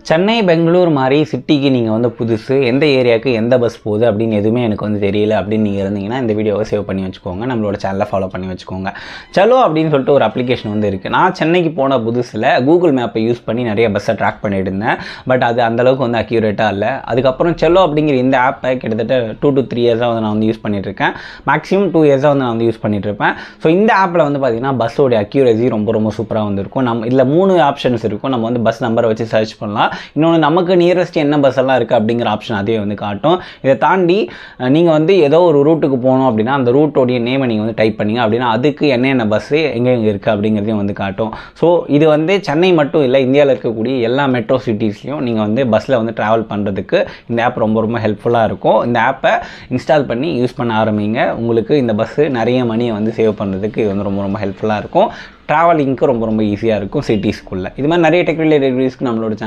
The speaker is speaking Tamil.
சென்னை பெங்களூர் மாதிரி சிட்டிக்கு நீங்கள் வந்து புதுசு, எந்த ஏரியாவுக்கு எந்த பஸ் போகுது அப்படின்னு எதுவுமே எனக்கு வந்து தெரியல அப்படின்னு நீங்கள் இருந்தீங்கன்னா இந்த வீடியோவை சேவ் பண்ணி வச்சுக்கோங்க, நம்மளோட சேனலை ஃபாலோ பண்ணி வச்சுக்கோங்க. சலோ அப்படின்னு சொல்லிட்டு ஒரு அப்ளிகேஷன் வந்து இருக்குது. நான் சென்னைக்கு போன புதுசில் கூகுள் மேப்பை யூஸ் பண்ணி நிறைய பஸ்ஸை ட்ராக் பண்ணிட்டு இருந்தேன். பட் அது அந்தளவுக்கு வந்து அக்யூரேட்டாக இல்லை. அதுக்கப்புறம் செல்லோ அப்படிங்கிற இந்த ஆப்பை கிட்டத்தட்ட 2 to 3 இயர்ஸாக வந்து நான் வந்து யூஸ் பண்ணிகிட்ருக்கேன். மேக்ஸிமம் 2 இயர்ஸாக வந்து நான் வந்து யூஸ் பண்ணிகிட்ருப்பேன். ஸோ இந்த ஆப்பில் வந்து பார்த்திங்கன்னா பஸ்ஸோடைய அக்யூரேசி ரொம்ப ரொம்ப சூப்பராக வந்துருக்கும். இதில் 3 ஆப்ஷன்ஸ் இருக்கும். நம்ம வந்து பஸ் நம்பரை வச்சு சர்ச் பண்ணலாம். இன்னொன்று நமக்கு நியரஸ்ட் என்ன பஸ் எல்லாம் இருக்குது அப்படிங்கிற ஆப்ஷன் அதே வந்து காட்டும். இதை தாண்டி நீங்கள் வந்து ஏதோ ஒரு ரூட்டுக்கு போகணும் அப்படின்னா அந்த ரூட்டோடைய நேமை நீங்கள் வந்து டைப் பண்ணிங்க அப்படின்னா அதுக்கு என்னென்ன பஸ்ஸு எங்கே இருக்குது அப்படிங்கிறதையும் வந்து காட்டும். ஸோ இது வந்து சென்னை மட்டும் இல்லை, இந்தியாவில் இருக்கக்கூடிய எல்லா மெட்ரோ சிட்டிஸ்லையும் நீங்கள் வந்து பஸ்ஸில் வந்து ட்ராவல் பண்ணுறதுக்கு இந்த ஆப் ரொம்ப ரொம்ப ஹெல்ப்ஃபுல்லாக இருக்கும். இந்த ஆப்பை இன்ஸ்டால் பண்ணி யூஸ் பண்ண ஆரம்பிங்க. உங்களுக்கு இந்த பஸ்ஸு நிறைய மணியை வந்து சேவ் பண்ணுறதுக்கு இது வந்து ரொம்ப ரொம்ப ஹெல்ப்ஃபுல்லாக இருக்கும். ட்ராவலிங்க்கு ரொம்ப ரொம்ப ஈஸியாக இருக்கும் சிட்டிஸ்க்குள்ளே. இது மாதிரி நிறைய டெக்னிக்கல் ரிவ்யூஸ்க்கு நம்மளோட